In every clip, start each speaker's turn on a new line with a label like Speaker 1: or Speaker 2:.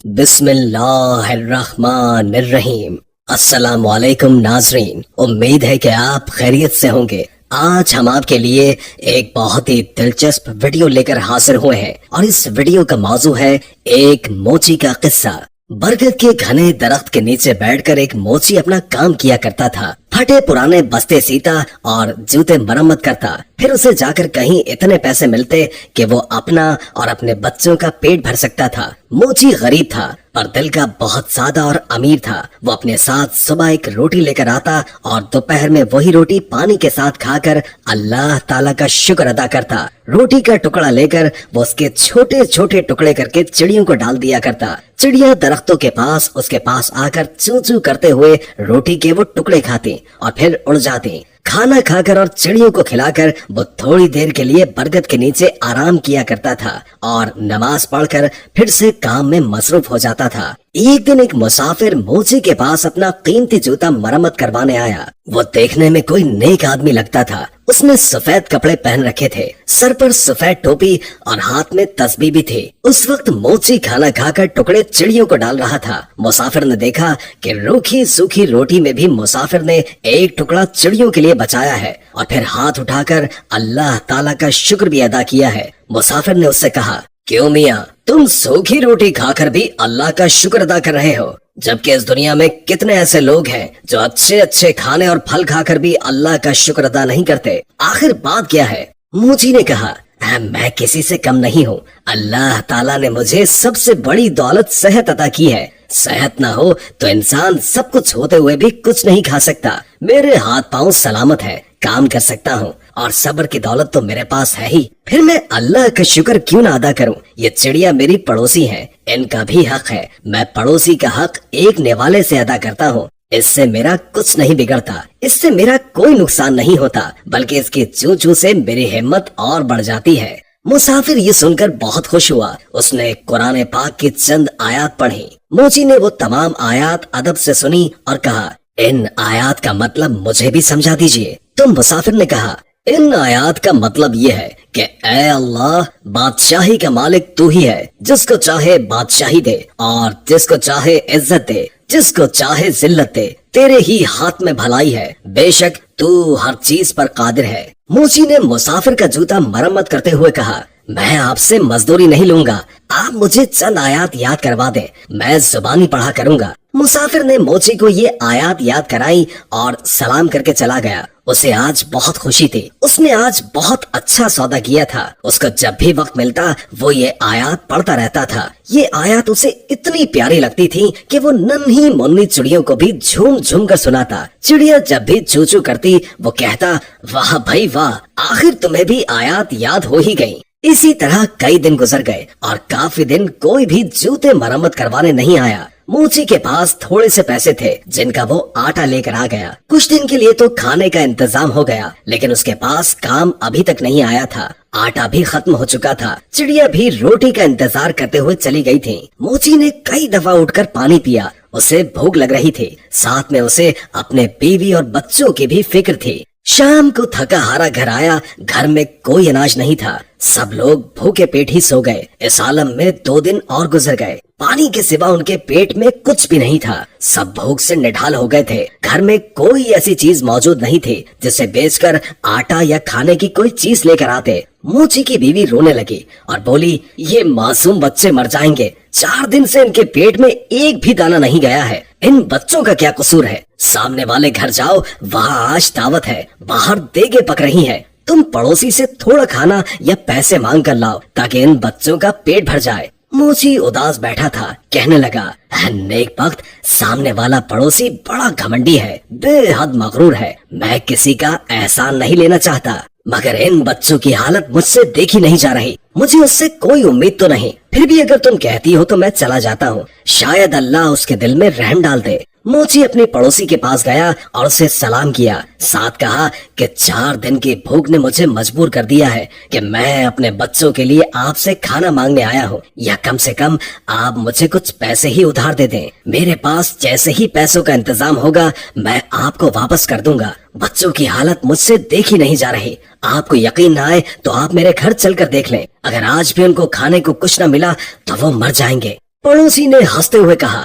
Speaker 1: बिस्मिल्लाहिर्रहमानिर्रहीम। अस्सलाम वालेकुम नाजरीन, उम्मीद है कि आप खैरियत से होंगे। आज हम आपके लिए एक बहुत ही दिलचस्प वीडियो लेकर हाजिर हुए हैं और इस वीडियो का मौजू है एक मोची का किस्सा। बरगद के घने दरख्त के नीचे बैठकर एक मोची अपना काम किया करता था। फटे पुराने बस्ते सीता और जूते मरम्मत करता। फिर उसे जाकर कहीं इतने पैसे मिलते कि वो अपना और अपने बच्चों का पेट भर सकता था। मोची गरीब था पर दिल का बहुत सादा और अमीर था। वो अपने साथ सुबह एक रोटी लेकर आता और दोपहर में वही रोटी पानी के साथ खाकर अल्लाह ताला का शुक्र अदा करता। रोटी का टुकड़ा लेकर वो उसके छोटे छोटे टुकड़े करके चिड़ियों को डाल दिया करता। चिड़िया दरख्तों के पास उसके पास आकर चू चू करते हुए रोटी के वो टुकड़े खाती और फिर उड़ जाती। खाना खाकर और चिड़ियों को खिलाकर वो थोड़ी देर के लिए बरगद के नीचे आराम किया करता था और नमाज पढ़कर फिर से काम में मसरूफ हो जाता था। एक दिन एक मुसाफिर मोची के पास अपना कीमती जूता मरम्मत करवाने आया। वो देखने में कोई नेक आदमी लगता था। उसने सफेद कपड़े पहन रखे थे, सर पर सफेद टोपी और हाथ में तस्बीह भी थी। उस वक्त मोची खाना खाकर टुकड़े चिड़ियों को डाल रहा था। मुसाफिर ने देखा कि रूखी सूखी रोटी में भी मुसाफिर ने एक टुकड़ा चिड़ियों के लिए बचाया है और फिर हाथ उठाकर अल्लाह ताला का शुक्र भी अदा किया है। मुसाफिर ने उससे कहा, क्यों मियाँ, तुम सूखी रोटी खाकर भी अल्लाह का शुक्र अदा कर रहे हो, जबकि इस दुनिया में कितने ऐसे लोग हैं जो अच्छे अच्छे खाने और फल खाकर भी अल्लाह का शुक्र अदा नहीं करते। आखिर बात क्या है? मोची ने कहा, मैं किसी से कम नहीं हूँ। अल्लाह ताला ने मुझे सबसे बड़ी दौलत सेहत अता की है। सेहत ना हो तो इंसान सब कुछ होते हुए भी कुछ नहीं खा सकता। मेरे हाथ पांव सलामत है, काम कर सकता हूँ और सब्र की दौलत तो मेरे पास है ही। फिर मैं अल्लाह का शुक्र क्यों ना अदा करूँ? ये चिड़िया मेरी पड़ोसी है, इनका भी हक है। मैं पड़ोसी का हक एक निवाले से अदा करता हूँ। इससे मेरा कुछ नहीं बिगड़ता, इससे मेरा कोई नुकसान नहीं होता, बल्कि इसकी चू चू से मेरी हिम्मत और बढ़ जाती है। मुसाफिर ये सुनकर बहुत खुश हुआ। उसने कुरान पाक की चंद आयत पढ़ी। मोची ने वो तमाम आयत अदब से सुनी और कहा, इन आयत का मतलब मुझे भी समझा दीजिए। तो मुसाफिर ने कहा, इन आयात का मतलब ये है कि ऐ अल्लाह, बादशाही का मालिक तू ही है। जिसको चाहे बादशाही दे और जिसको चाहे इज्जत दे, जिसको चाहे जिल्लत दे। तेरे ही हाथ में भलाई है, बेशक तू हर चीज पर कादिर है। मोची ने मुसाफिर का जूता मरम्मत करते हुए कहा, मैं आपसे मजदूरी नहीं लूंगा, आप मुझे चंद आयात याद करवा दें, मैं जुबानी पढ़ा करूंगा। मुसाफिर ने मोची को ये आयात याद कराई और सलाम करके चला गया। उसे आज बहुत खुशी थी। उसने आज बहुत अच्छा सौदा किया था। उसको जब भी वक्त मिलता वो ये आयत पढ़ता रहता था। ये आयत उसे इतनी प्यारी लगती थी कि वो नन्ही मुन्नी चिड़ियों को भी झूम झूम कर सुनाता। चिड़िया जब भी चू चू करती वो कहता, वाह भाई वाह, आखिर तुम्हें भी आयत याद हो ही गई। इसी तरह कई दिन गुजर गए और काफी दिन कोई भी जूते मरम्मत करवाने नहीं आया। मोची के पास थोड़े से पैसे थे जिनका वो आटा लेकर आ गया। कुछ दिन के लिए तो खाने का इंतजाम हो गया, लेकिन उसके पास काम अभी तक नहीं आया था। आटा भी खत्म हो चुका था। चिड़िया भी रोटी का इंतजार करते हुए चली गई थी। मोची ने कई दफा उठकर पानी पिया। उसे भूख लग रही थी, साथ में उसे अपने बीवी और बच्चों की भी फिक्र थी। शाम को थका हारा घर आया। घर में कोई अनाज नहीं था। सब लोग भूखे पेट ही सो गए। इस आलम में 2 दिन और गुजर गए। पानी के सिवा उनके पेट में कुछ भी नहीं था। सब भूख से निढाल हो गए थे। घर में कोई ऐसी चीज मौजूद नहीं थी जिसे बेचकर आटा या खाने की कोई चीज लेकर आते। मोची की बीवी रोने लगी और बोली, ये मासूम बच्चे मर जाएंगे। 4 दिन से इनके पेट में एक भी दाना नहीं गया है। इन बच्चों का क्या कसूर है? सामने वाले घर जाओ, वहाँ आज दावत है, बाहर देगे पक रही है। तुम पड़ोसी से थोड़ा खाना या पैसे मांग कर लाओ ताकि इन बच्चों का पेट भर जाए। मोची उदास बैठा था, कहने लगा, नेक वक्त, सामने वाला पड़ोसी बड़ा घमंडी है, बेहद मगरूर है। मैं किसी का एहसान नहीं लेना चाहता, मगर इन बच्चों की हालत मुझसे देखी नहीं जा रही। मुझे उससे कोई उम्मीद तो नहीं, फिर भी अगर तुम कहती हो तो मैं चला जाता हूँ। शायद अल्लाह उसके दिल में रहम डाल दे। मोची अपने पड़ोसी के पास गया और उसे सलाम किया। साथ कहा कि 4 दिन की भूख ने मुझे मजबूर कर दिया है कि मैं अपने बच्चों के लिए आपसे खाना मांगने आया हूँ, या कम से कम आप मुझे कुछ पैसे ही उधार दे दें। मेरे पास जैसे ही पैसों का इंतजाम होगा मैं आपको वापस कर दूंगा। बच्चों की हालत मुझसे देखी नहीं जा रही। आपको यकीन न आए तो आप मेरे घर चलकर देख लें। अगर आज भी उनको खाने को कुछ न मिला तो वो मर जाएंगे। पड़ोसी ने हंसते हुए कहा,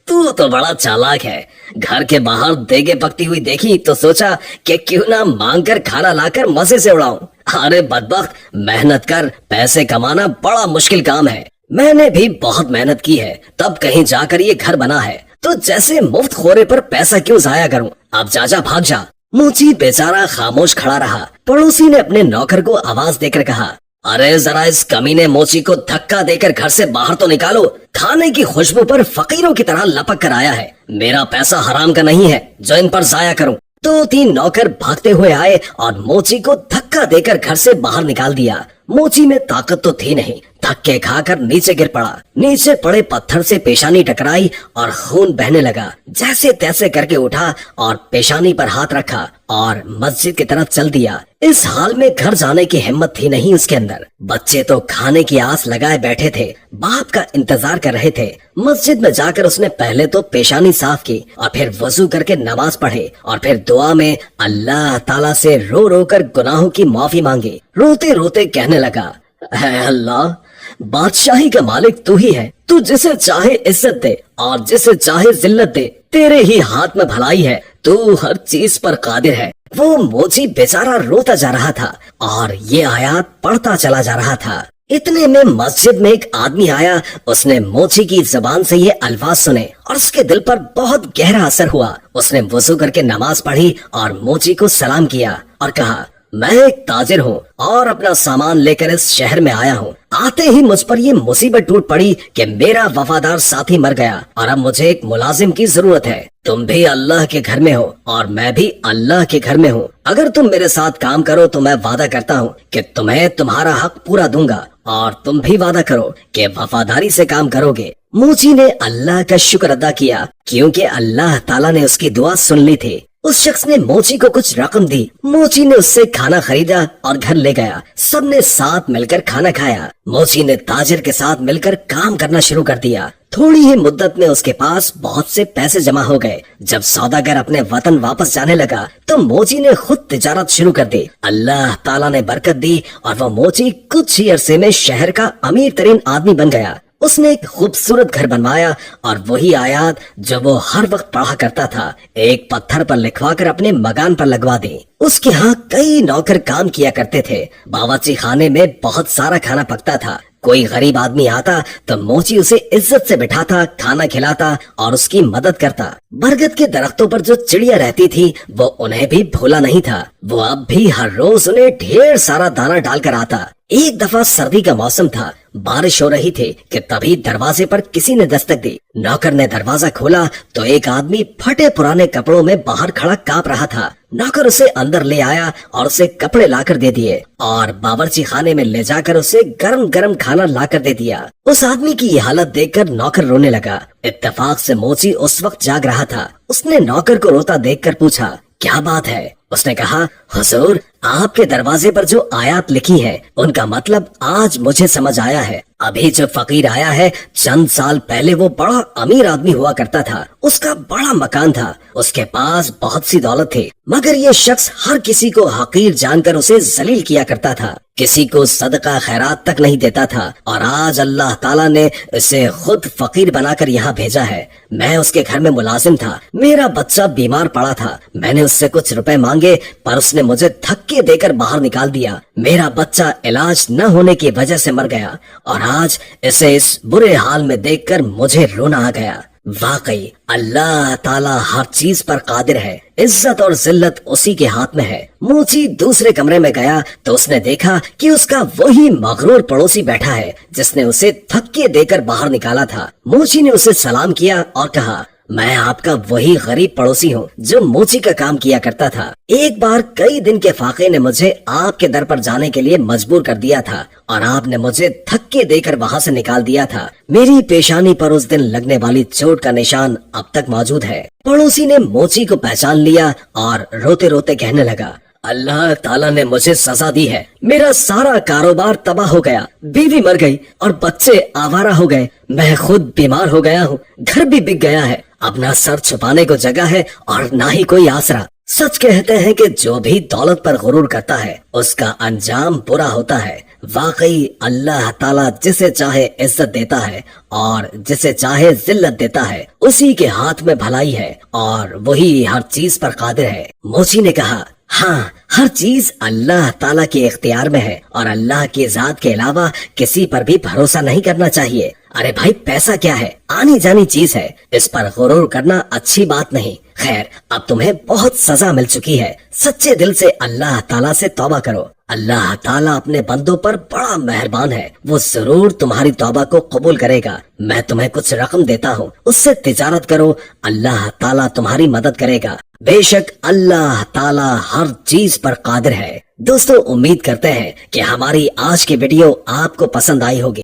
Speaker 1: तू तो बड़ा चालाक है। घर के बाहर देगे पकती हुई देखी तो सोचा कि क्यों ना मांग कर खाना लाकर मजे से उड़ाऊं। अरे बदबख्त, मेहनत कर पैसे कमाना बड़ा मुश्किल काम है। मैंने भी बहुत मेहनत की है, तब कहीं जाकर ये घर बना है, तो जैसे मुफ्त खोरे पर पैसा क्यों जाया करूं। अब जा भाग जा। मोची बेचारा खामोश खड़ा रहा। पड़ोसी ने अपने नौकर को आवाज देकर कहा, अरे जरा इस कमीने मोची को धक्का देकर घर से बाहर तो निकालो। खाने की खुशबू पर फकीरों की तरह लपक कर आया है। मेरा पैसा हराम का नहीं है जो इन पर जाया करूं। 2-3 नौकर भागते हुए आए और मोची को धक्का देकर घर से बाहर निकाल दिया। मोची में ताकत तो थी नहीं, धक्के खाकर नीचे गिर पड़ा। नीचे पड़े पत्थर से पेशानी टकराई और खून बहने लगा। जैसे तैसे करके उठा और पेशानी पर हाथ रखा और मस्जिद की तरफ चल दिया। इस हाल में घर जाने की हिम्मत थी नहीं उसके अंदर। बच्चे तो खाने की आस लगाए बैठे थे, बाप का इंतजार कर रहे थे। मस्जिद में जाकर उसने पहले तो पेशानी साफ की और फिर वजू करके नमाज पढ़े और फिर दुआ में अल्लाह ताला से रो रो कर गुनाहों की माफी मांगी। रोते रोते कहने लगा, है अल्लाह, बादशाही का मालिक तू ही है। तू जिसे चाहे इज्जत दे और जिसे चाहे जिल्लत दे। तेरे ही हाथ में भलाई है, तू हर चीज पर कादिर है। वो मोची बेचारा रोता जा रहा था और ये आयत पढ़ता चला जा रहा था। इतने में मस्जिद में एक आदमी आया। उसने मोची की जुबान से ये अल्फाज सुने और उसके दिल पर बहुत गहरा असर हुआ। उसने वुज़ू करके नमाज पढ़ी और मोची को सलाम किया और कहा, मैं एक ताजिर हूँ और अपना सामान लेकर इस शहर में आया हूँ। आते ही मुझ पर ये मुसीबत टूट पड़ी कि मेरा वफादार साथी मर गया और अब मुझे एक मुलाजिम की जरूरत है। तुम भी अल्लाह के घर में हो और मैं भी अल्लाह के घर में हूँ। अगर तुम मेरे साथ काम करो तो मैं वादा करता हूँ कि तुम्हें तुम्हारा हक पूरा दूंगा और तुम भी वादा करो कि वफादारी से काम करोगे। मोची ने अल्लाह का शुक्र अदा किया क्योंकि अल्लाह ताला ने उसकी दुआ सुन ली थी। उस शख्स ने मोची को कुछ रकम दी। मोची ने उससे खाना खरीदा और घर ले गया। सबने साथ मिलकर खाना खाया। मोची ने ताजिर के साथ मिलकर काम करना शुरू कर दिया। थोड़ी ही मुद्दत में उसके पास बहुत से पैसे जमा हो गए। जब सौदागर अपने वतन वापस जाने लगा तो मोची ने खुद तिजारत शुरू कर दी। अल्लाह ताला ने बरकत दी और वो मोची कुछ ही अरसे में शहर का अमीर तरीन आदमी बन गया। उसने एक खूबसूरत घर बनवाया और वही आयत जो वो हर वक्त पढ़ा करता था एक पत्थर पर लिखवाकर अपने मकान पर लगवा दी। उसके यहाँ कई नौकर काम किया करते थे। बावर्ची खाने में बहुत सारा खाना पकता था। कोई गरीब आदमी आता तो मोची उसे इज्जत से बिठाता, खाना खिलाता और उसकी मदद करता। बरगद के दरख्तों पर जो चिड़िया रहती थी वो उन्हें भी भूला नहीं था। वो अब भी हर रोज उन्हें ढेर सारा दाना डालकर आता। एक दफा सर्दी का मौसम था, बारिश हो रही थी कि तभी दरवाजे पर किसी ने दस्तक दी। नौकर ने दरवाजा खोला तो एक आदमी फटे पुराने कपड़ों में बाहर खड़ा कांप रहा था। नौकर उसे अंदर ले आया और उसे कपड़े लाकर दे दिए और बावर्ची खाने में ले जाकर उसे गरम गरम खाना लाकर दे दिया। उस आदमी की ये हालत देखकर नौकर रोने लगा। इत्तेफाक से मोची उस वक्त जाग रहा था। उसने नौकर को रोता देखकर पूछा, क्या बात है? उसने कहा, हुजूर, आपके दरवाजे पर जो आयत लिखी है उनका मतलब आज मुझे समझ आया है। अभी जो फकीर आया है चंद साल पहले वो बड़ा अमीर आदमी हुआ करता था। उसका बड़ा मकान था, उसके पास बहुत सी दौलत थी, मगर ये शख्स हर किसी को हकीर जानकर उसे जलील किया करता था। किसी को सदका खैरात तक नहीं देता था और आज अल्लाह ताला ने इसे खुद फकीर बनाकर यहाँ भेजा है। मैं उसके घर में मुलाजिम था। मेरा बच्चा बीमार पड़ा था। मैंने उससे कुछ रुपए मांगे पर उसने मुझे धक्के देकर बाहर निकाल दिया। मेरा बच्चा इलाज न होने की वजह से मर गया और आज इसे इस बुरे हाल में देखकर मुझे रोना आ गया। वाकई अल्लाह ताला हर चीज पर कादिर है। इज्जत और जिल्लत उसी के हाथ में है। मोची दूसरे कमरे में गया तो उसने देखा कि उसका वही मगरूर पड़ोसी बैठा है जिसने उसे धक्के देकर बाहर निकाला था। मोची ने उसे सलाम किया और कहा, मैं आपका वही गरीब पड़ोसी हूँ जो मोची का काम किया करता था। एक बार कई दिन के फाके ने मुझे आपके दर पर जाने के लिए मजबूर कर दिया था और आपने मुझे धक्के देकर वहाँ से निकाल दिया था। मेरी पेशानी पर उस दिन लगने वाली चोट का निशान अब तक मौजूद है। पड़ोसी ने मोची को पहचान लिया और रोते रोते कहने लगा, अल्लाह ताला ने मुझे सजा दी है। मेरा सारा कारोबार तबाह हो गया, बीवी मर गई और बच्चे आवारा हो गए। मैं खुद बीमार हो गया हूँ, घर भी बिक गया है। अपना सर छुपाने को जगह है और ना ही कोई आसरा। सच कहते हैं कि जो भी दौलत पर गुरूर करता है उसका अंजाम बुरा होता है। واقعی اللہ تعالیٰ جسے چاہے عزت دیتا ہے اور جسے چاہے ذلت دیتا ہے، اسی کے ہاتھ میں بھلائی ہے اور وہی ہر چیز پر قادر ہے۔ موچی نے کہا ہاں، ہر چیز اللہ تعالیٰ کے اختیار میں ہے اور اللہ کی ذات کے علاوہ کسی پر بھی بھروسہ نہیں کرنا چاہیے۔ ارے بھائی، پیسہ کیا ہے؟ آنی جانی چیز ہے، اس پر غرور کرنا اچھی بات نہیں۔ خیر، اب تمہیں بہت سزا مل چکی ہے، سچے دل سے اللہ تعالیٰ سے توبہ کرو۔ اللہ تعالیٰ اپنے بندوں پر بڑا مہربان ہے، وہ ضرور تمہاری توبہ کو قبول کرے گا۔ میں تمہیں کچھ رقم دیتا ہوں، اس سے تجارت کرو، اللہ تعالیٰ تمہاری مدد کرے گا۔ بے شک اللہ تعالیٰ ہر چیز پر قادر ہے۔ دوستو، امید کرتے ہیں کہ ہماری آج کی ویڈیو آپ کو پسند آئی ہوگی۔